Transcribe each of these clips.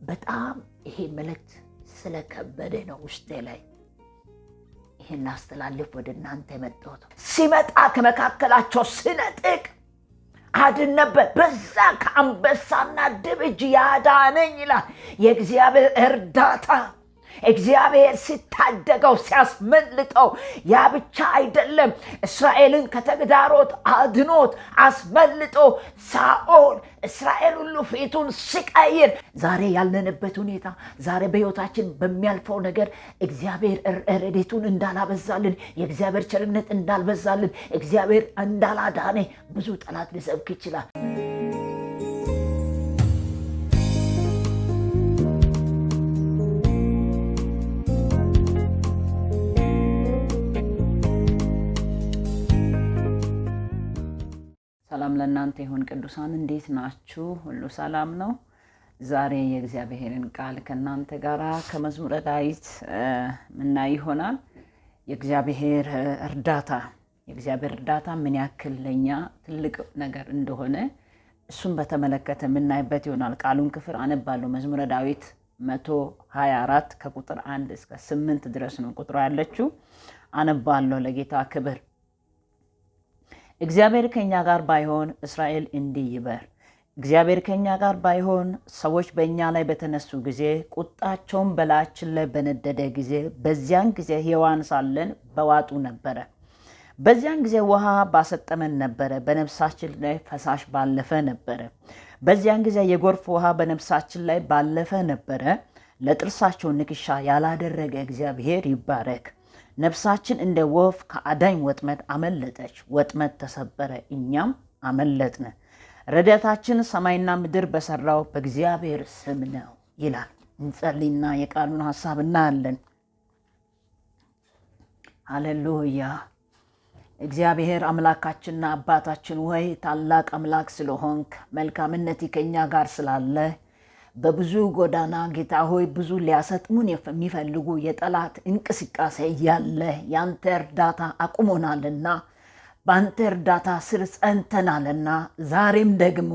በጣም ይሄ መልእክት ስለከበደ ነው ውስጤ ላይ ይሄን አስተላልፍ ወደ እናንተ መጣሁት። ሲመጣ ከመካከላቸው ስነጥቅ አድን ነበር፣ በዛ ከአንበሳና ድብ እጅ ያዳነኝ ይላል። የእግዚአብሔር እርዳታ እግዚአብሔር ሲታደገው ሲያስመልጠው ያ ብቻ አይደለም። እስራኤልን ከተግዳሮት አድኖት አስመልጦ ሳኦል እስራኤል ሁሉ ፊቱን ሲቀይር ዛሬ ያለንበት ሁኔታ ዛሬ በሕይወታችን በሚያልፈው ነገር እግዚአብሔር ረድኤቱን እንዳላበዛልን የእግዚአብሔር ቸርነት እንዳልበዛልን እግዚአብሔር እንዳላዳነ ብዙ ጠላት ሊሰብክ ይችላል። ሰላም ለእናንተ ይሁን ቅዱሳን፣ እንዴት ናችሁ? ሁሉ ሰላም ነው? ዛሬ የእግዚአብሔርን ቃል ከእናንተ ጋር ከመዝሙረ ዳዊት ምናይ ይሆናል። የእግዚአብሔር እርዳታ ምን ያክል ለኛ ትልቅ ነገር እንደሆነ እሱን በተመለከተ ምናይበት ይሆናል። ቃሉን ክፍል አነባለሁ። መዝሙረ ዳዊት 124 ከቁጥር 1 እስከ 8 ድረስ ነው ቁጥሩ ያለችው። አነባለሁ ለጌታ ክብር። እግዚአብሔር ከኛ ጋር ባይሆን እስራኤል እንዲህ ይበር። እግዚአብሔር ከኛ ጋር ባይሆን ሰዎች በእኛ ላይ በተነሱ ጊዜ ቁጣቸውን በላያችን ላይ በነደደ ጊዜ በዚያን ጊዜ ሕያዋን ሳለን በዋጡ ነበረ። በዚያን ጊዜ ውሃ ባሰጠመን ነበረ፣ በነፍሳችን ላይ ፈሳሽ ባለፈ ነበረ። በዚያን ጊዜ የጎርፍ ውሃ በነፍሳችን ላይ ባለፈ ነበረ። ለጥርሳቸው ንክሻ ያላደረገ እግዚአብሔር ይባረክ። ነፍሳችን እንደ ወፍ ከአዳኝ ወጥመድ አመለጠች። ወጥመድ ተሰበረ፣ እኛም አመለጥን። ረድኤታችን ሰማይና ምድር በሰራው በእግዚአብሔር ስም ነው ይላል። እንጸልይና የቃሉን ሐሳብ እናያለን። ሃሌሉያ። እግዚአብሔር አምላካችንና አባታችን ሆይ ታላቅ አምላክ ስለሆንክ መልካምነት ከኛ ጋር ስላለ በብዙ ጎዳና ጌታ ሆይ ብዙ ሊያሰጥሙን የሚፈልጉ የጠላት እንቅስቃሴ እያለ ያንተ እርዳታ አቁሞናልና በአንተ እርዳታ ስር ጸንተናልና ዛሬም ደግሞ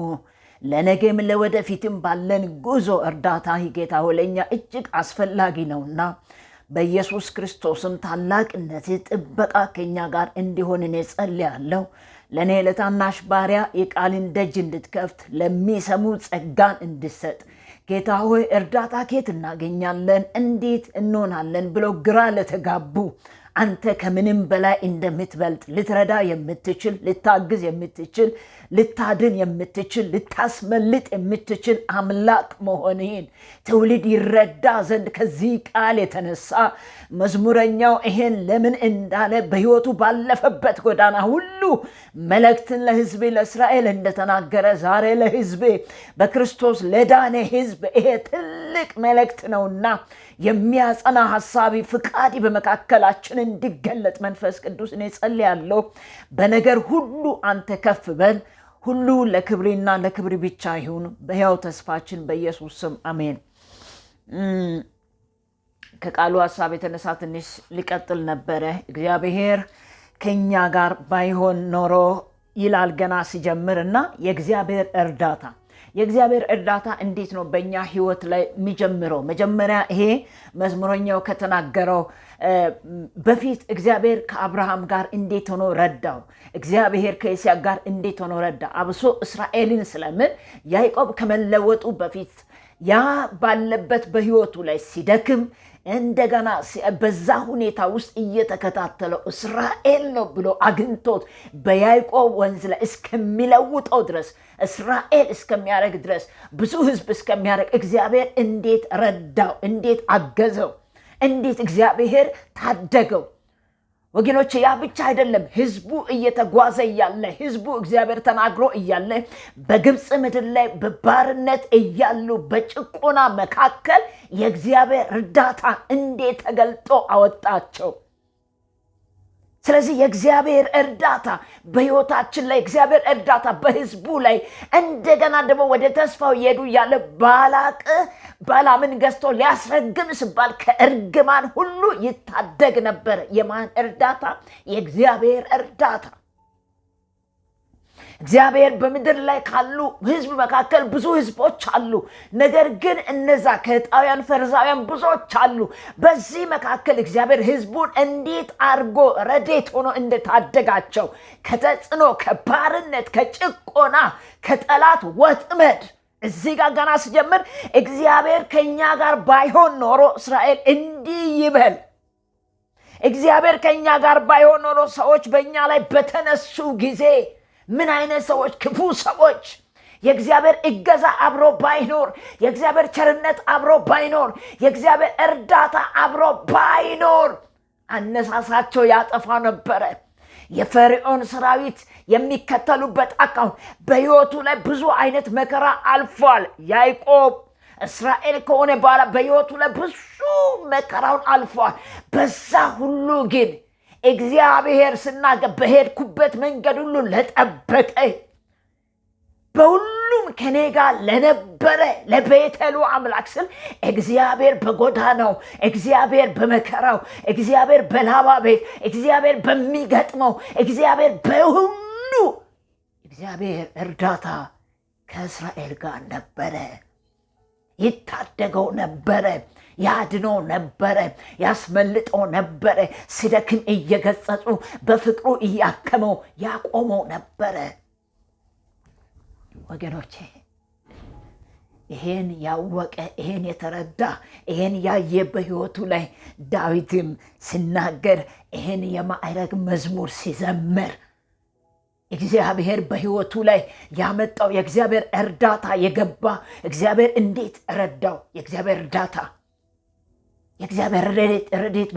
ለነገም ለወደፊትም ባለን ጉዞ እርዳታ ጌታ ሆይ ለእኛ እጅግ አስፈላጊ ነውና በኢየሱስ ክርስቶስም ታላቅነት ጥበቃ ከኛ ጋር እንዲሆን እኔ ጸልያለሁ። ለእኔ ለታናሽ ባሪያ የቃልን ደጅ እንድትከፍት ለሚሰሙ ጸጋን እንድሰጥ ጌታ ሆይ እርዳታ ከየት እናገኛለን እንዴት እንሆናለን ብለው ግራ ለተጋቡ አንተ ከምንም በላይ እንደምትበልጥ ልትረዳ የምትችል ልታግዝ የምትችል ልታድን የምትችል ልታስመልጥ የምትችል አምላክ መሆንህን ትውልድ ይረዳ ዘንድ ከዚህ ቃል የተነሳ መዝሙረኛው ይሄን ለምን እንዳለ በሕይወቱ ባለፈበት ጎዳና ሁሉ መልእክትን ለሕዝቤ ለእስራኤል እንደተናገረ ዛሬ ለሕዝቤ በክርስቶስ ለዳነ ሕዝብ ይሄ ትልቅ መልእክት ነውና የሚያጸና ሐሳቢ ፍቃድ በመካከላችን እንዲገለጥ መንፈስ ቅዱስ እኔ ጸልያለሁ። በነገር ሁሉ አንተ ከፍ በል። ሁሉ ለክብሬና ለክብር ብቻ ይሁን በሕያው ተስፋችን በኢየሱስ ስም አሜን። ከቃሉ ሐሳብ የተነሳ ትንሽ ሊቀጥል ነበረ። እግዚአብሔር ከኛ ጋር ባይሆን ኖሮ ይላል ገና ሲጀምርና የእግዚአብሔር እርዳታ እንዴት ነው በእኛ ህይወት ላይ የሚጀምረው? መጀመሪያ ይሄ መዝሙረኛው ከተናገረው በፊት እግዚአብሔር ከአብርሃም ጋር እንዴት ሆኖ ረዳው፣ እግዚአብሔር ከይስሐቅ ጋር እንዴት ሆኖ ረዳ። አብሶ እስራኤልን ስለምን ያዕቆብ ከመለወጡ በፊት ያ ባለበት በህይወቱ ላይ ሲደክም እንደገና በዛ ሁኔታ ውስጥ እየተከታተለው እስራኤል ነው ብሎ አግኝቶት በያዕቆብ ወንዝ ላይ እስከሚለውጠው ድረስ እስራኤል እስከሚያደርግ ድረስ ብዙ ህዝብ እስከሚያደርግ እግዚአብሔር እንዴት ረዳው፣ እንዴት አገዘው፣ እንዴት እግዚአብሔር ታደገው። ወገኖች ያ ብቻ አይደለም። ህዝቡ እየተጓዘ እያለ ህዝቡ እግዚአብሔር ተናግሮ እያለ በግብፅ ምድር ላይ በባርነት እያሉ በጭቆና መካከል የእግዚአብሔር እርዳታ እንዴት ተገልጦ አወጣቸው። ስለዚህ የእግዚአብሔር እርዳታ በህይወታችን ላይ እግዚአብሔር እርዳታ በህዝቡ ላይ እንደገና ደግሞ ወደ ተስፋው ይሄዱ ያለ ባላምን ገዝቶ ሊያስረግም ሲባል ከእርግማን ሁሉ ይታደግ ነበር። የማን እርዳታ? የእግዚአብሔር እርዳታ። እግዚአብሔር በምድር ላይ ካሉ ህዝብ መካከል ብዙ ህዝቦች አሉ። ነገር ግን እነዛ ከህጣውያን ፈሪሳውያን ብዙዎች አሉ። በዚህ መካከል እግዚአብሔር ህዝቡን እንዴት አድርጎ ረድኤት ሆኖ እንደታደጋቸው ከተጽዕኖ፣ ከባርነት፣ ከጭቆና፣ ከጠላት ወጥመድ እዚህ ጋር ገና ሲጀምር እግዚአብሔር ከኛ ጋር ባይሆን ኖሮ እስራኤል እንዲህ ይበል። እግዚአብሔር ከኛ ጋር ባይሆን ኖሮ ሰዎች በእኛ ላይ በተነሱ ጊዜ ምን አይነት ሰዎች፣ ክፉ ሰዎች፣ የእግዚአብሔር እገዛ አብሮ ባይኖር፣ የእግዚአብሔር ቸርነት አብሮ ባይኖር፣ የእግዚአብሔር እርዳታ አብሮ ባይኖር አነሳሳቸው ያጠፋ ነበረ። የፈርዖን ሰራዊት የሚከተሉበት አካውን በህይወቱ ላይ ብዙ አይነት መከራ አልፏል። ያዕቆብ እስራኤል ከሆነ በኋላ በህይወቱ ላይ ብዙ መከራውን አልፏል። በዛ ሁሉ ግን እግዚአብሔር ስናገር በሄድኩበት መንገድ ሁሉ ለጠበቀ፣ በሁሉም ከኔ ጋር ለነበረ ለቤተሉ አምላክ ስል እግዚአብሔር በጎዳናው፣ እግዚአብሔር በመከራው፣ እግዚአብሔር በላባ ቤት፣ እግዚአብሔር በሚገጥመው፣ እግዚአብሔር በሁሉ እግዚአብሔር እርዳታ ከእስራኤል ጋር ነበረ። ይታደገው ነበረ፣ ያድነው ነበረ፣ ያስመልጠው ነበረ። ሲደክም እየገጸጹ በፍቅሩ እያከመው ያቆመው ነበረ። ወገኖቼ ይሄን ያወቀ፣ ይሄን የተረዳ፣ ይሄን ያየ በህይወቱ ላይ ዳዊትም ሲናገር ይሄን የማዕረግ መዝሙር ሲዘምር እግዚአብሔር በህይወቱ ላይ ያመጣው የእግዚአብሔር እርዳታ የገባ እግዚአብሔር እንዴት ረዳው። የእግዚአብሔር እርዳታ፣ የእግዚአብሔር ረድኤት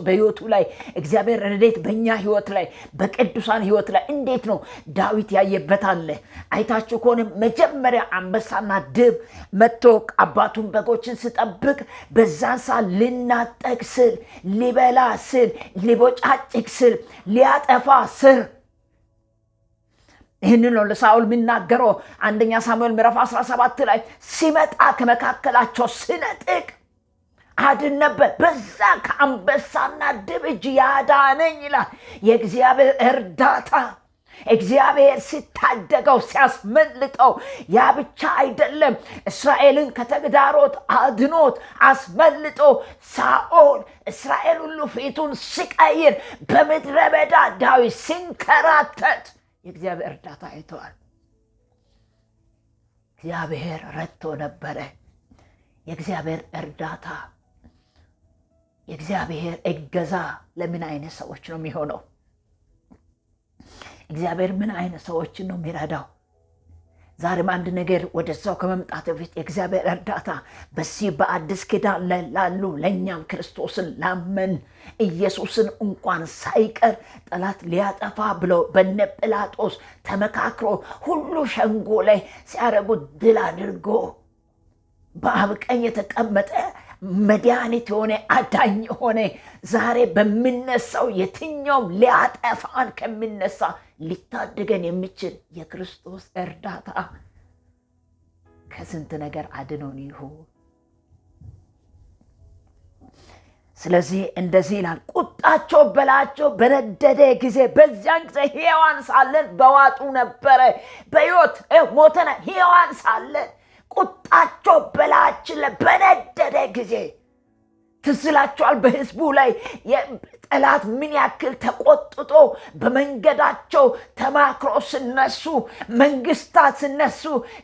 በህይወቱ ላይ እግዚአብሔር ረድኤት በእኛ ህይወት ላይ በቅዱሳን ህይወት ላይ እንዴት ነው ዳዊት ያየበት አለ። አይታችሁ ከሆነ መጀመሪያ አንበሳና ድብ መጥቶ አባቱን በጎችን ስጠብቅ በዛን ሰዓት ልናጠቅ ስል፣ ሊበላ ስል፣ ሊቦጫጭቅ ስል፣ ሊያጠፋ ስል ይህንን ነው ለሳኦል የሚናገረው። አንደኛ ሳሙኤል ምዕራፍ 17 ላይ ሲመጣ ከመካከላቸው ስነጥቅ አድን ነበር፣ በዛ ከአንበሳና ድብ እጅ ያዳነኝ ይላል። የእግዚአብሔር እርዳታ እግዚአብሔር ሲታደገው ሲያስመልጠው፣ ያ ብቻ አይደለም፣ እስራኤልን ከተግዳሮት አድኖት አስመልጦ ሳኦል እስራኤል ሁሉ ፊቱን ሲቀይር በምድረ በዳ ዳዊት ሲንከራተት የእግዚአብሔር እርዳታ አይተዋል። እግዚአብሔር ረድቶ ነበረ። የእግዚአብሔር እርዳታ፣ የእግዚአብሔር እገዛ ለምን አይነት ሰዎች ነው የሚሆነው? እግዚአብሔር ምን አይነት ሰዎችን ነው የሚረዳው? ዛሬም አንድ ነገር ወደዛው ከመምጣት በፊት የእግዚአብሔር እርዳታ በዚህ በአዲስ ኪዳን ላይ ላሉ ለእኛም ክርስቶስን ላመን ኢየሱስን እንኳን ሳይቀር ጠላት ሊያጠፋ ብለው በነ ጲላጦስ ተመካክሮ ሁሉ ሸንጎ ላይ ሲያረጉት ድል አድርጎ በአብ ቀኝ የተቀመጠ መድኃኒት የሆነ አዳኝ የሆነ ዛሬ በሚነሳው የትኛውም ሊያጠፋን ከሚነሳ ሊታደገን የሚችል የክርስቶስ እርዳታ ከስንት ነገር አድኖን ይሁን። ስለዚህ እንደዚህ ይላል፣ ቁጣቸው በላቸው በነደደ ጊዜ በዚያን ጊዜ ሕያዋን ሳለን በዋጡ ነበረ። በሕይወት ሞተነ ሕያዋን ሳለን ቁጣቸው በላችን ላይ በነደደ ጊዜ ትዝ ይላችኋል። በህዝቡ ላይ ጠላት ምን ያክል ተቆጥቶ በመንገዳቸው ተማክሮ ስነሱ፣ መንግስታት ስነሱ፣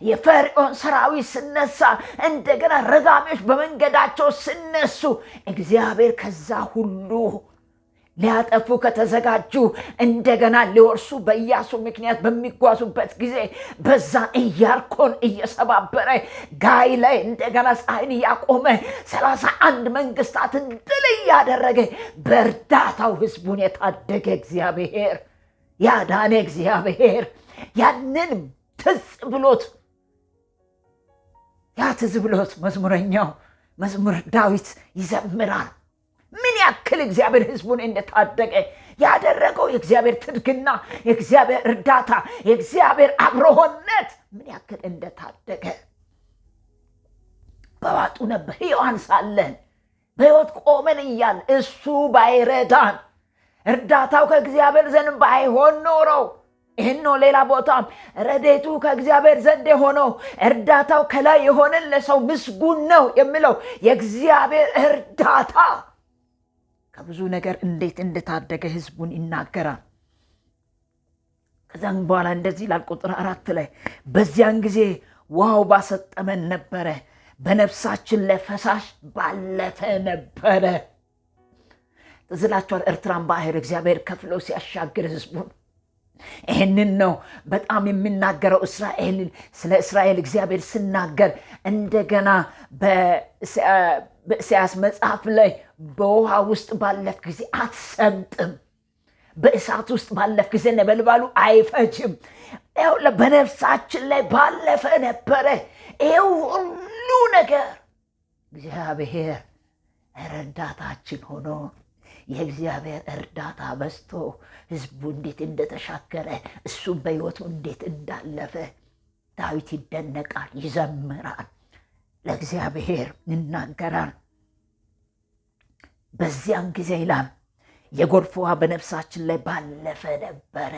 የፈርዖን ሰራዊት ስነሳ፣ እንደገና ረጋሚዎች በመንገዳቸው ስነሱ እግዚአብሔር ከዛ ሁሉ ሊያጠፉ ከተዘጋጁ እንደገና ሊወርሱ በኢያሱ ምክንያት በሚጓዙበት ጊዜ በዛ ኢያሪኮን እየሰባበረ ጋይ ላይ እንደገና ፀሐይን እያቆመ 31 መንግስታትን ድል እያደረገ በእርዳታው ህዝቡን የታደገ እግዚአብሔር ያዳነ እግዚአብሔር ያንን ትዝ ብሎት መዝሙረኛው መዝሙር ዳዊት ይዘምራል። ምን ያክል እግዚአብሔር ህዝቡን እንደታደገ ያደረገው የእግዚአብሔር ትድግና፣ የእግዚአብሔር እርዳታ፣ የእግዚአብሔር አብሮነት ምን ያክል እንደታደገ በዋጡ ነበር። ሕያዋን ሳለን በሕይወት ቆመን እያል እሱ ባይረዳን፣ እርዳታው ከእግዚአብሔር ዘንድ ባይሆን ኖሮ ይህን ነው ሌላ ቦታም ረድኤቱ ከእግዚአብሔር ዘንድ የሆነው እርዳታው ከላይ የሆነን ለሰው ምስጉን ነው የሚለው የእግዚአብሔር እርዳታ ከብዙ ነገር እንዴት እንደታደገ ህዝቡን ይናገራል። ከዛም በኋላ እንደዚህ ይላል ቁጥር 4 ላይ በዚያን ጊዜ ውሃው ባሰጠመን ነበረ፣ በነፍሳችን ለፈሳሽ ባለፈ ነበረ። ትዝላችኋል ኤርትራን ባህር እግዚአብሔር ከፍሎ ሲያሻግር ህዝቡን። ይህንን ነው በጣም የሚናገረው ስለ እስራኤል እግዚአብሔር ሲናገር እንደገና በኢሳይያስ መጽሐፍ ላይ በውሃ ውስጥ ባለፍ ጊዜ አትሰምጥም፣ በእሳት ውስጥ ባለፍ ጊዜ ነበልባሉ አይፈጅም። በነፍሳችን ላይ ባለፈ ነበረ። ይሄው ሁሉ ነገር እግዚአብሔር ረዳታችን ሆኖ የእግዚአብሔር እርዳታ በስቶ ህዝቡ እንዴት እንደተሻገረ እሱም በሕይወቱ እንዴት እንዳለፈ ዳዊት ይደነቃል፣ ይዘምራል፣ ለእግዚአብሔር ይናገራል። በዚያን ጊዜ ይላል የጎርፍ ውሃ በነፍሳችን ላይ ባለፈ ነበረ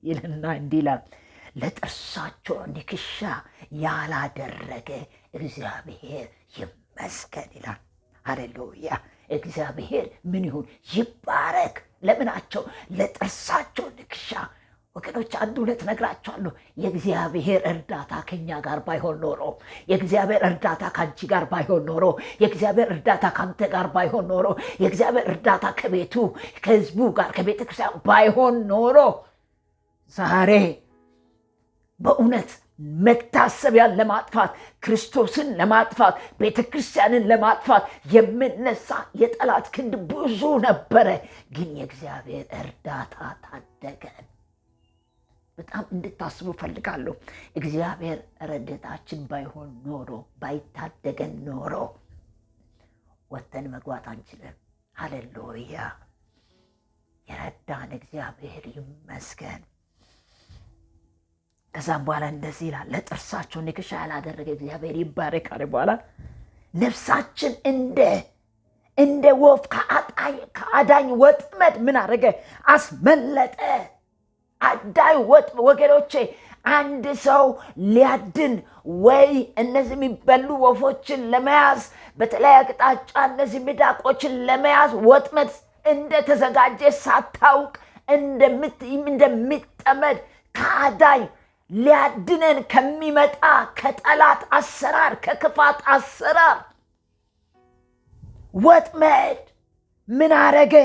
ይልና እንዲህ ይላል ለጥርሳቸው ንክሻ ያላደረገ እግዚአብሔር ይመስገን ይላል። ሃሌሉያ! እግዚአብሔር ምን ይሁን ይባረክ። ለምናቸው ለጥርሳቸው ንክሻ። ወገኖች አንድ ሁለት ነግራቸዋለሁ። የእግዚአብሔር እርዳታ ከኛ ጋር ባይሆን ኖሮ፣ የእግዚአብሔር እርዳታ ከአንቺ ጋር ባይሆን ኖሮ፣ የእግዚአብሔር እርዳታ ከአንተ ጋር ባይሆን ኖሮ፣ የእግዚአብሔር እርዳታ ከቤቱ ከህዝቡ ጋር ከቤተ ክርስቲያን ባይሆን ኖሮ ዛሬ በእውነት መታሰቢያን ለማጥፋት ክርስቶስን ለማጥፋት ቤተ ክርስቲያንን ለማጥፋት የምነሳ የጠላት ክንድ ብዙ ነበረ። ግን የእግዚአብሔር እርዳታ ታደገን። በጣም እንድታስቡ ፈልጋለሁ። እግዚአብሔር ረድኤታችን ባይሆን ኖሮ ባይታደገን ኖሮ ወጥተን መግባት አንችልም። ሃሌሉያ! የረዳን እግዚአብሔር ይመስገን። ከዛም በኋላ እንደዚህ ይላል ለጥርሳቸው ንክሻ ያላደረገ እግዚአብሔር ይባረክ አለ። በኋላ ነፍሳችን እንደ ወፍ ከአዳኝ ወጥመድ ምን አደረገ? አስመለጠ። አዳኝ ወጥመድ ወገኖቼ፣ አንድ ሰው ሊያድን ወይ እነዚህ የሚበሉ ወፎችን ለመያዝ በተለያየ አቅጣጫ እነዚህ ሚዳቆችን ለመያዝ ወጥመድ እንደተዘጋጀ ሳታውቅ እንደሚጠመድ ከአዳኝ ሊያድነን ከሚመጣ ከጠላት አሰራር ከክፋት አሰራር ወጥመድ ምን አረገ?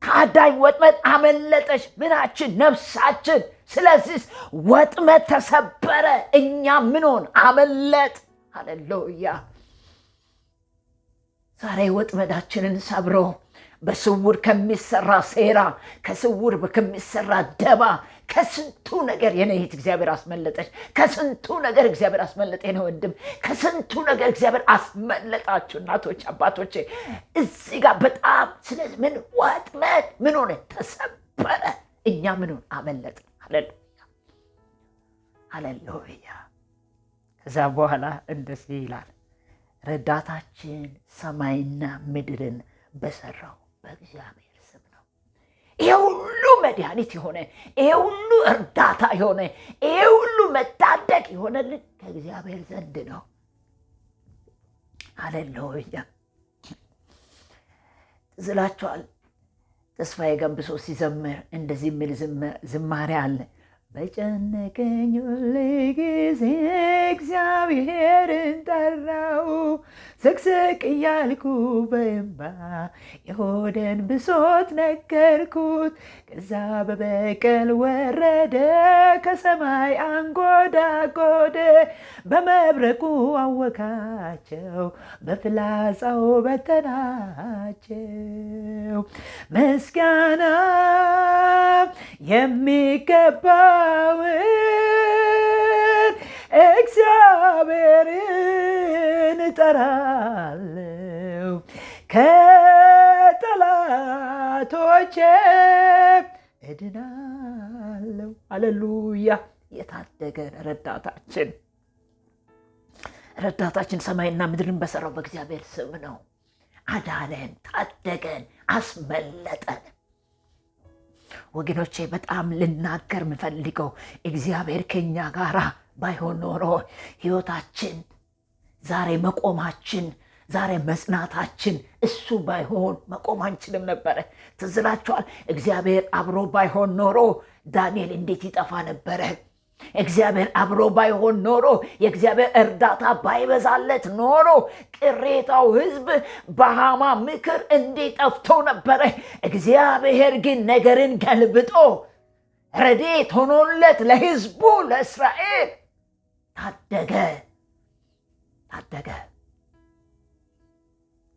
ከአዳኝ ወጥመድ አመለጠች። ምናችን? ነፍሳችን። ስለዚህ ወጥመድ ተሰበረ። እኛ ምን ሆን? አመለጥ። ሃሌሉያ! ዛሬ ወጥመዳችንን ሰብሮ በስውር ከሚሰራ ሴራ፣ ከስውር ከሚሰራ ደባ፣ ከስንቱ ነገር የነህት እግዚአብሔር አስመለጠች። ከስንቱ ነገር እግዚአብሔር አስመለጠ። ነው ወንድም፣ ከስንቱ ነገር እግዚአብሔር አስመለጣችሁ። እናቶች አባቶቼ፣ እዚህ ጋር በጣም ስለዚህ ምን ወጥመድ ምን ሆነ? ተሰበረ። እኛ ምን ሆነ? አመለጥ። ሃሌሉያ ሃሌሉያ። ከዛ በኋላ እንደዚህ ይላል ረዳታችን ሰማይና ምድርን በሰራው በእግዚአብሔር ስም ነው። ይሄ ሁሉ መድኃኒት የሆነ ይሄ ሁሉ እርዳታ የሆነ ይሄ ሁሉ መታደግ የሆነልን ከእግዚአብሔር ዘንድ ነው። ሃሌሉያ። ዝላችኋል። ተስፋዬ ገንብሶ ሲዘምር እንደዚህ የሚል ዝማሬ አለ። በጨነቀኝ ሁልጊዜ እግዚአብሔርን ጠራው፣ ስቅስቅ እያልኩ በእንባ የሆዴን ብሶት ነገርኩት። ከዛ በበቀል ወረደ ከሰማይ አንጎዳጎደ፣ በመብረቁ አወካቸው በፍላጻው በተናቸው። ምስጋና የሚገባውን እግዚአብሔርን እጠራለሁ፣ ከጠላቶቼ እድናለሁ። ሃሌሉያ። የታደገን ረዳታችን ሰማይና ምድርን በሰራው በእግዚአብሔር ስም ነው። አዳነን፣ ታደገን፣ አስመለጠን። ወገኖቼ በጣም ልናገር ምፈልገው እግዚአብሔር ከኛ ጋራ ባይሆን ኖሮ ሕይወታችን ዛሬ መቆማችን ዛሬ መጽናታችን እሱ ባይሆን መቆም አንችልም ነበረ። ትዝላችኋል። እግዚአብሔር አብሮ ባይሆን ኖሮ ዳንኤል እንዴት ይጠፋ ነበረ? እግዚአብሔር አብሮ ባይሆን ኖሮ የእግዚአብሔር እርዳታ ባይበዛለት ኖሮ ቅሬታው ሕዝብ በሃማ ምክር እንዴት ጠፍቶ ነበረ? እግዚአብሔር ግን ነገርን ገልብጦ ረድኤት ሆኖለት ለሕዝቡ ለእስራኤል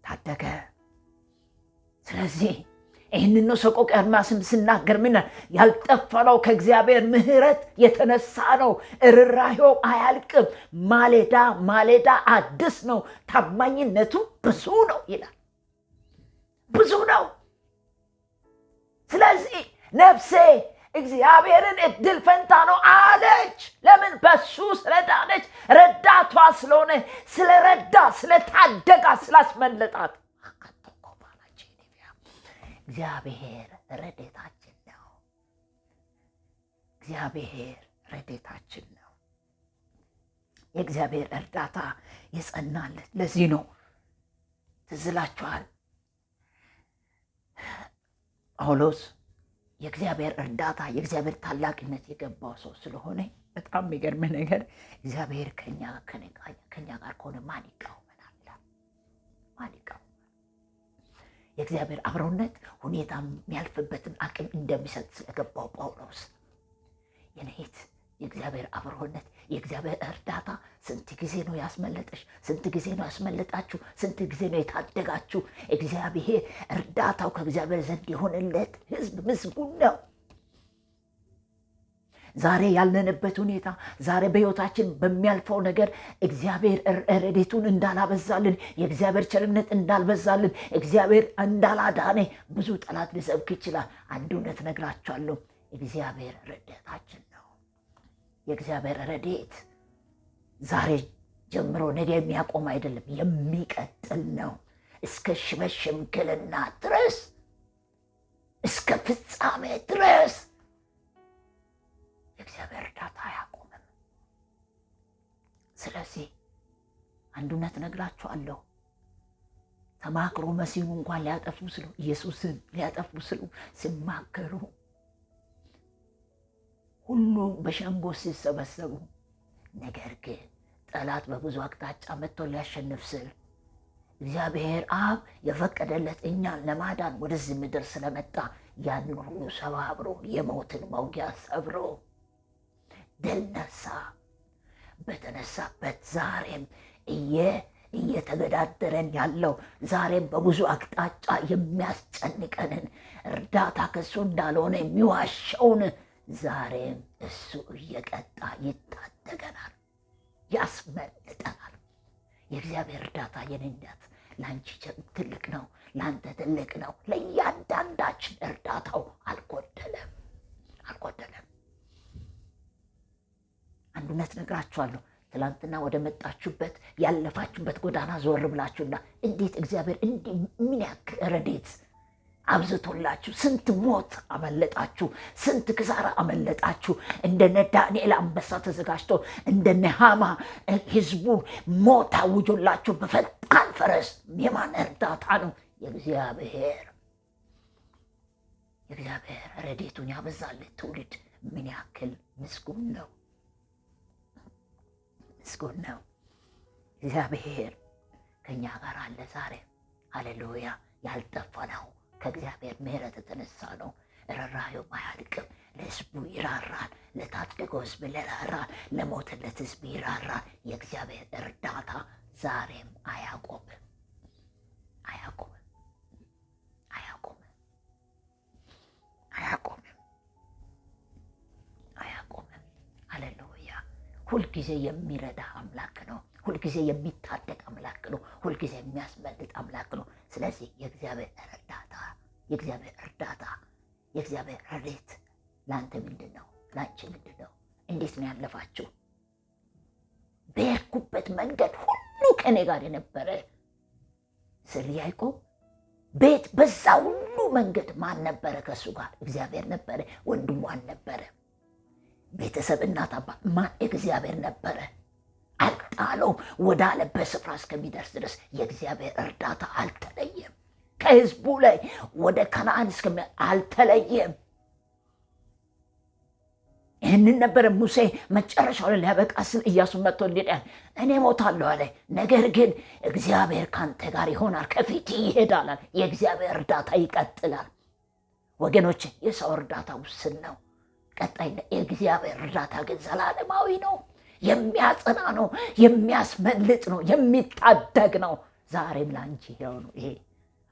ታደገ። ስለዚህ ይህንን ነው ሰቆቃወ ኤርምያስም ስናገር ምን ያልጠፋው ከእግዚአብሔር ምሕረት የተነሳ ነው። ርኅራኄው አያልቅም፣ ማለዳ ማለዳ አዲስ ነው፣ ታማኝነቱ ብዙ ነው ይላል። ብዙ ነው። ስለዚህ ነፍሴ እግዚአብሔርን እድል ፈንታ ነው አለች። ለምን? በሱ ስለዳነች፣ ረዳቷ ስለሆነ፣ ስለረዳ፣ ስለታደጋ፣ ስላስመለጣት። እግዚአብሔር ረድኤታችን ነው። እግዚአብሔር ረድኤታችን ነው። የእግዚአብሔር እርዳታ የጸናለት ለዚህ ነው። ትዝ ይላችኋል ጳውሎስ የእግዚአብሔር እርዳታ የእግዚአብሔር ታላቅነት የገባው ሰው ስለሆነ በጣም የሚገርም ነገር እግዚአብሔር ከኛ ጋር ከሆነ ማን ይቃወመናል? ማን ይቃወመናል? የእግዚአብሔር አብሮነት ሁኔታ የሚያልፍበትን አቅም እንደሚሰጥ ስለገባው ጳውሎስ የነሄት የእግዚአብሔር አብሮነት የእግዚአብሔር እርዳታ ስንት ጊዜ ነው ያስመለጠሽ? ስንት ጊዜ ነው ያስመለጣችሁ? ስንት ጊዜ ነው የታደጋችሁ? እግዚአብሔር እርዳታው ከእግዚአብሔር ዘንድ የሆነለት ሕዝብ ምስጉን ነው። ዛሬ ያለንበት ሁኔታ ዛሬ በሕይወታችን በሚያልፈው ነገር እግዚአብሔር ረድኤቱን እንዳላበዛልን የእግዚአብሔር ቸርነት እንዳልበዛልን እግዚአብሔር እንዳላዳነ ብዙ ጠላት ሊሰብክ ይችላል። አንድ እውነት ነግራችኋለሁ፣ እግዚአብሔር ረድኤታችን ነው። የእግዚአብሔር ረድኤት ዛሬ ጀምሮ ነገ የሚያቆም አይደለም፣ የሚቀጥል ነው። እስከ ሽምግልና ድረስ እስከ ፍጻሜ ድረስ የእግዚአብሔር እርዳታ አያቆምም። ስለዚህ አንድ እውነት ነግራችኋለሁ፣ ተማክሮ መሲሁ እንኳን ሊያጠፉ ስሉ ኢየሱስን ሊያጠፉ ስሉ ሲማከሩ ሁሉ በሸንጎ ሲሰበሰቡ፣ ነገር ግን ጠላት በብዙ አቅጣጫ መጥቶ ሊያሸንፍ ስል እግዚአብሔር አብ የፈቀደለት እኛን ለማዳን ወደዚህ ምድር ስለመጣ ያንን ሁሉ ሰባብሮ የሞትን መውጊያ ሰብሮ ድል ነሳ። በተነሳበት ዛሬም እየተገዳደረን ያለው ዛሬም በብዙ አቅጣጫ የሚያስጨንቀንን እርዳታ ከእሱ እንዳልሆነ የሚዋሸውን ዛሬም እሱ እየቀጣ ይታደገናል፣ ያስመልጠናል። የእግዚአብሔር እርዳታ የኔነት ለአንቺ ትልቅ ነው፣ ለአንተ ትልቅ ነው። ለእያንዳንዳችን እርዳታው አልጎደለም። አንድ እውነት ነግራችኋለሁ። ትላንትና ወደ መጣችሁበት ያለፋችሁበት ጎዳና ዞር ብላችሁና እንዴት እግዚአብሔር እንዲህ ምን ያክል ረድኤት አብዝቶላችሁ ስንት ሞት አመለጣችሁ፣ ስንት ክሳራ አመለጣችሁ። እንደነ ዳንኤል አንበሳ ተዘጋጅቶ እንደነ ሃማ ህዝቡን ሞት አውጆላችሁ በፈጣን ፈረስ የማን እርዳታ ነው? የእግዚአብሔር ረድኤቱን ያበዛለት ትውልድ ምን ያክል ምስጉን ነው። እግዚአብሔር ከኛ ጋር አለ ዛሬ። ሃሌሉያ። ያልጠፋ ነው ከእግዚአብሔር ምሕረት የተነሳ ነው። ርኅራኄው አያልቅም። ለሕዝቡ ይራራል፣ ለታደገው ሕዝብ ይራራል፣ ለሞተለት ሕዝብ ይራራል። የእግዚአብሔር እርዳታ ዛሬም አያቆምም። ሃሌሉያ። ሁልጊዜ የሚረዳ አምላክ ነው። ሁልጊዜ የሚታደግ አምላክ ነው። ሁልጊዜ የሚያስመልጥ አምላክ ነው። ስለዚህ የእግዚአብሔር እርዳታ የእግዚአብሔር ረድኤት ለአንተ ምንድን ነው? ለአንቺ ምንድን ነው? እንዴት ነው ያለፋችሁ? በሄድኩበት መንገድ ሁሉ ከኔ ጋር የነበረ ስለ ያዕቆብ ቤት በዛ ሁሉ መንገድ ማን ነበረ ከሱ ጋር? እግዚአብሔር ነበረ። ወንድሙ አልነበረ። ቤተሰብ፣ እናት፣ አባት ማን? እግዚአብሔር ነበረ። አልጣለውም። ወዳለበት ስፍራ እስከሚደርስ ድረስ የእግዚአብሔር እርዳታ አልተለየም። ከህዝቡ ላይ ወደ ከነዓን አልተለየም። ይህንን ነበረ ሙሴ መጨረሻው ላይ ሊያበቃ ስል ኢያሱ መጥቶ እንዲያል እኔ ሞታለሁ አለ። ነገር ግን እግዚአብሔር ካንተ ጋር ይሆናል፣ ከፊት ይሄዳል። የእግዚአብሔር እርዳታ ይቀጥላል። ወገኖች፣ የሰው እርዳታ ውስን ነው። ቀጣይ የእግዚአብሔር እርዳታ ግን ዘላለማዊ ነው። የሚያጸና ነው፣ የሚያስመልጥ ነው፣ የሚታደግ ነው። ዛሬም ላንቺ ይሄው ነው። ይሄ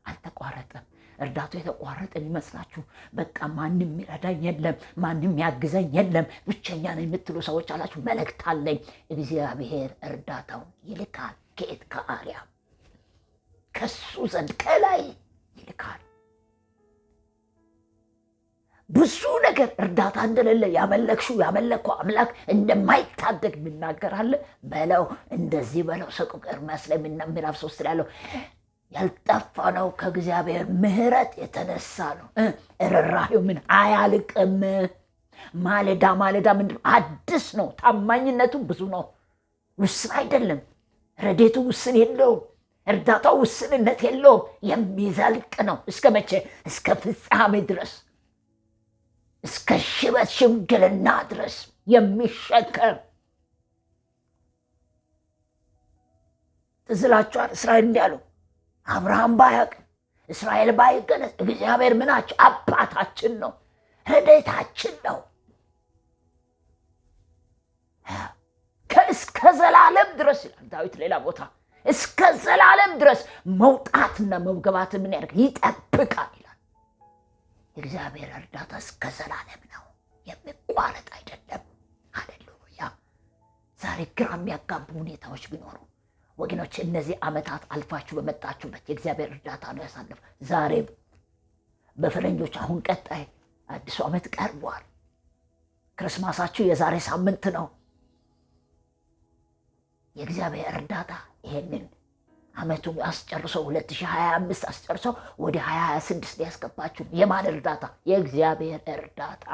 አልተቋረጠም። እርዳታ የተቋረጠ ይመስላችሁ? በቃ ማንም ይረዳኝ የለም፣ ማንም ያግዘኝ የለም፣ ብቸኛ ነው የምትሉ ሰዎች አላችሁ። መልእክት አለኝ። እግዚአብሔር እርዳታውን ይልካል። ከየት? ከአርያም ከሱ ዘንድ ከላይ ይልካል። ብዙ ነገር እርዳታ እንደሌለ ያመለከው አምላክ እንደማይታደግ የሚናገራለ በለው። እንደዚህ በለው። ሰቆቃወ ኤርምያስ ላይ ምዕራፍ 3 ላይ ያለው ያልጠፋ ነው ከእግዚአብሔር ምሕረት የተነሳ ነው። ርኅራኄው ምን አያልቅም። ማለዳ ማለዳ ምንድን አዲስ ነው። ታማኝነቱ ብዙ ነው። ውስን አይደለም። ረድኤቱ ውስን የለውም። እርዳታው ውስንነት የለውም። የሚዘልቅ ነው። እስከ መቼ? እስከ ፍጻሜ ድረስ፣ እስከ ሽበት ሽምግልና ድረስ የሚሸከም። ትዝ ይላችኋል እስራኤል እንዲህ አሉ። አብርሃም ባያውቅም እስራኤል ባይገለጽ እግዚአብሔር ምናቸው? አባታችን ነው፣ ረድኤታችን ነው። ከእስከ ዘላለም ድረስ ይላል ዳዊት ሌላ ቦታ። እስከ ዘላለም ድረስ መውጣትና መግባት ምን ያደርግ? ይጠብቃል ይላል። የእግዚአብሔር እርዳታ እስከ ዘላለም ነው፣ የሚቋረጥ አይደለም። ሃሌሉያ። ዛሬ ግራ የሚያጋቡ ሁኔታዎች ቢኖሩ ወገኖች፣ እነዚህ ዓመታት አልፋችሁ በመጣችሁበት የእግዚአብሔር እርዳታ ነው ያሳለፈ። ዛሬም በፈረንጆች አሁን ቀጣይ አዲሱ ዓመት ቀርቧል። ክርስማሳችሁ የዛሬ ሳምንት ነው። የእግዚአብሔር እርዳታ ይሄንን ዓመቱን አስጨርሰው 2025 አስጨርሰው ወደ 2026 ሊያስገባችሁ። የማን እርዳታ? የእግዚአብሔር እርዳታ።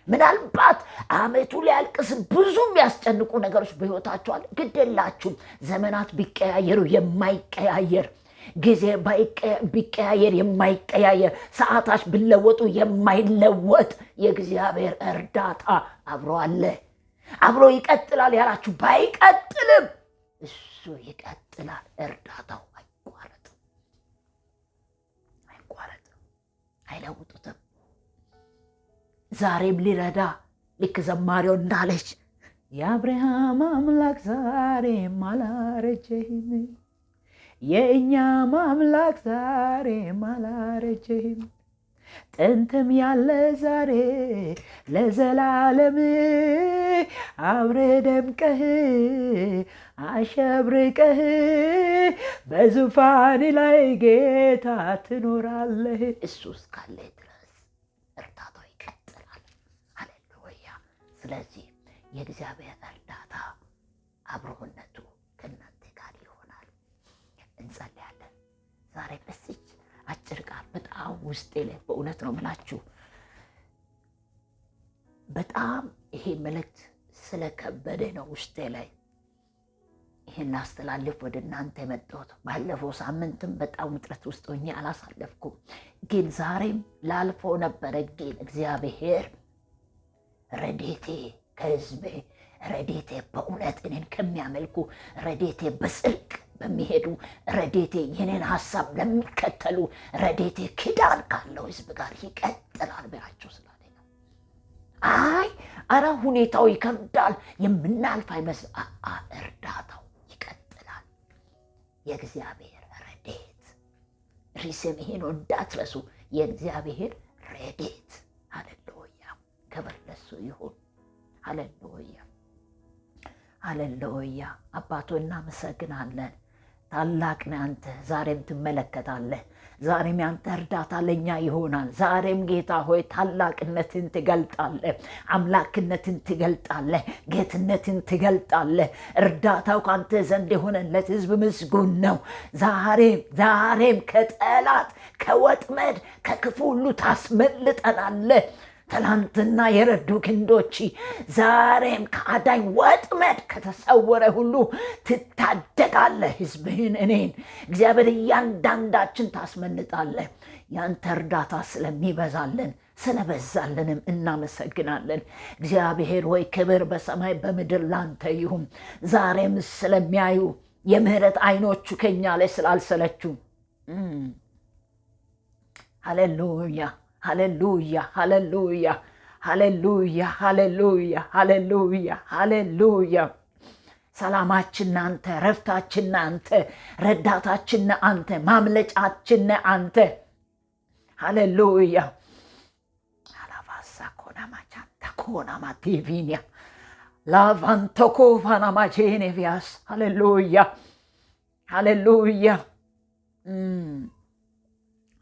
ምናልባት ዓመቱ ሊያልቅስ ብዙ የሚያስጨንቁ ነገሮች በሕይወታችሁ አለ። ግድ የላችሁም። ዘመናት ቢቀያየሩ የማይቀያየር፣ ጊዜ ቢቀያየር የማይቀያየር፣ ሰዓታች ቢለወጡ የማይለወጥ የእግዚአብሔር እርዳታ አብሮ አለ። አብሮ ይቀጥላል ያላችሁ ባይቀጥልም እሱ ይቀጥላል። እርዳታው አይቋረጥም፣ አይለውጡትም። ዛሬም ሊረዳ ልክ ዘማሪው እንዳለች የአብርሃም አምላክ ዛሬም አላረጀህም፣ የእኛም አምላክ ዛሬም አላረጀህም፣ ጥንትም ያለ ዛሬ ለዘላለም አብረ ደምቀህ አሸብርቀህ በዙፋን ላይ ጌታ ትኖራለህ። እሱ እስካለ ድረስ እርዳታው ይቀጥላል። ሃሌሉያ። ስለዚህ የእግዚአብሔር እርዳታ አብሮነቱ ከእናንተ ጋር ይሆናል። እንጸልያለን። ዛሬ በዚች አጭር ቃል በጣም ውስጤ ላይ በእውነት ነው ምላችሁ በጣም ይሄ መልእክት ስለከበደ ነው ውስጤ ላይ ይሄን አስተላልፍ ወደ እናንተ የመጣሁት። ባለፈው ሳምንትም በጣም ውጥረት ውስጥ ሆኜ አላሳለፍኩም፣ ግን ዛሬም ላልፈው ነበረ። ግን እግዚአብሔር ረድኤቴ ከሕዝቤ፣ ረድኤቴ በእውነት እኔን ከሚያመልኩ፣ ረድኤቴ በጽድቅ በሚሄዱ፣ ረድኤቴ የኔን ሀሳብ ለሚከተሉ፣ ረድኤቴ ኪዳን ካለው ሕዝብ ጋር ይቀጥላል ብላችሁ ስላለ ነው። አይ አረ ሁኔታው ይከብዳል የምናልፍ አይመስል፣ እርዳታው ይቀጥላል። የእግዚአብሔር ረድኤት ሪስም ይሄ ነው እንዳትረሱ። የእግዚአብሔር ረድኤት ሃሌሉያ፣ ክብር ለሱ ይሁን። ሃሌሉያ ሃሌሉያ። አባቶ እናመሰግናለን። ታላቅ ነህ አንተ። ዛሬም ትመለከታለህ። ዛሬም ያንተ እርዳታ ለኛ ይሆናል። ዛሬም ጌታ ሆይ ታላቅነትን ትገልጣለህ፣ አምላክነትን ትገልጣለህ፣ ጌትነትን ትገልጣለህ። እርዳታው ካንተ ዘንድ የሆነለት ሕዝብ ምስጉን ነው። ዛሬም ከጠላት ከወጥመድ ከክፉ ሁሉ ታስመልጠናለህ። ትላንትና የረዱ ክንዶች ዛሬም ከአዳኝ ወጥመድ ከተሰወረ ሁሉ ትታደጋለህ። ሕዝብህን እኔን እግዚአብሔር እያንዳንዳችን ታስመልጣለህ። ያንተ እርዳታ ስለሚበዛልን ስለበዛልንም እናመሰግናለን። እግዚአብሔር ሆይ ክብር በሰማይ በምድር ላንተ ይሁን። ዛሬም ስለሚያዩ የምህረት አይኖቹ ከኛ ላይ ስላልሰለቹ ሃሌሉያ ሃሌሉያ ሃሌሉያ ሃሌሉያ ሃሌሉያ ሃሌሉያ ሃሌሉያ። ሰላማችን አንተ፣ ረፍታችን አንተ፣ ረዳታችን አንተ፣ ማምለጫችን አንተ። ሃሌሉያ አላቫሳ ኮናማቻንታ ኮናማቲቪኒያ ላቫንቶኮ ፋናማቼኔቪያስ ሃሌሉያ ሃሌሉያ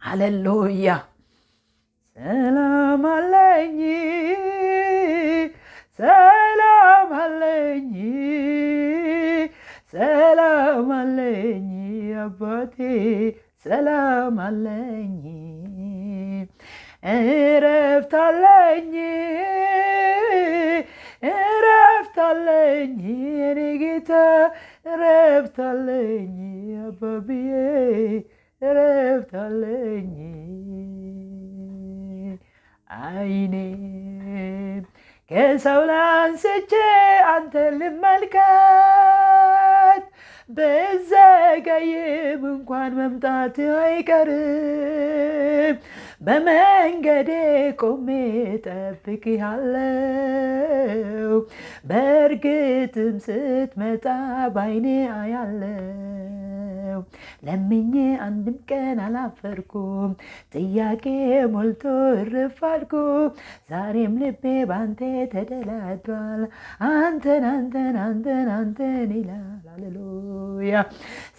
ሃሌሉያ። ሰላም አለኝ ሰላም አለኝ ሰላም አለኝ አባቴ ሰላም አለኝ እረፍት አለኝ እረፍት አለኝ የኔ ጌታ እረፍት አለኝ አባብዬ እረፍት አለኝ። አይኔም ከሰው ላንስቼ አንተን ልመልከት፣ በዘገይም እንኳን መምጣት አይቀርም። በመንገዴ ቆሜ ጠብቅሃለሁ፣ በእርግጥም ስትመጣ ባይኔ አያለው። ለምኜ አንድም ቀን አላፈርኩም፣ ጥያቄ ሞልቶ እርፍ አልኩ። ዛሬም ልቤ ባንተ ተደላድሏል፣ አንተን አንተን አንተን አንተን ይላል። ሃሌሉያ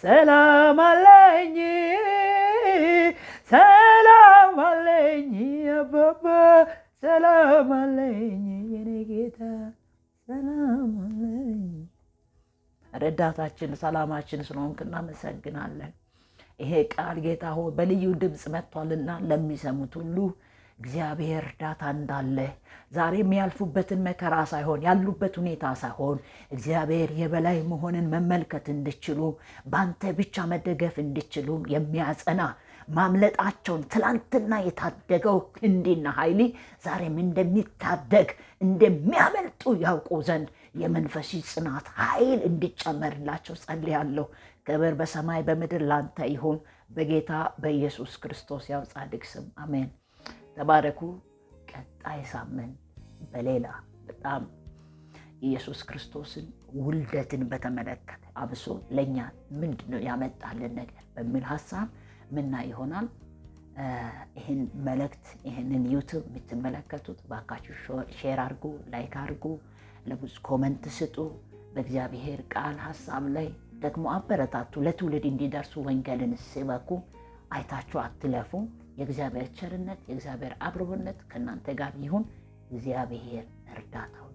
ሰላም አለኝ ሰላም አለኝ አባባ ሰላም አለኝ የኔ ጌታ ሰላም አለኝ። ረዳታችን ሰላማችን ስለሆንክ እናመሰግናለን። ይሄ ቃል ጌታ ሆይ በልዩ ድምፅ መጥቷልና ለሚሰሙት ሁሉ እግዚአብሔር እርዳታ እንዳለ ዛሬ የሚያልፉበትን መከራ ሳይሆን ያሉበት ሁኔታ ሳይሆን እግዚአብሔር የበላይ መሆንን መመልከት እንዲችሉ በአንተ ብቻ መደገፍ እንዲችሉ የሚያጸና ማምለጣቸውን ትላንትና የታደገው ክንድና ኃይል ዛሬም እንደሚታደግ እንደሚያመልጡ ያውቁ ዘንድ የመንፈስ ጽናት ኃይል እንዲጨመርላቸው ጸልያለሁ። ክብር በሰማይ በምድር ላንተ ይሁን፣ በጌታ በኢየሱስ ክርስቶስ ያው ጻድቅ ስም አሜን። ተባረኩ። ቀጣይ ሳምንት በሌላ በጣም ኢየሱስ ክርስቶስን ውልደትን በተመለከተ አብሶ ለኛ ምንድነው ያመጣልን ነገር በሚል ሐሳብ ምና ይሆናል። ይህን መልእክት ይህንን ዩቲዩብ የምትመለከቱት ባካችሁ ሼር አድርጉ፣ ላይክ አድርጉ፣ ለብዙ ኮመንት ስጡ። በእግዚአብሔር ቃል ሐሳብ ላይ ደግሞ አበረታቱ። ለትውልድ እንዲደርሱ ወንጌልን ስበኩ። አይታችሁ አትለፉ። የእግዚአብሔር ቸርነት የእግዚአብሔር አብሮነት ከእናንተ ጋር ይሁን። እግዚአብሔር እርዳታው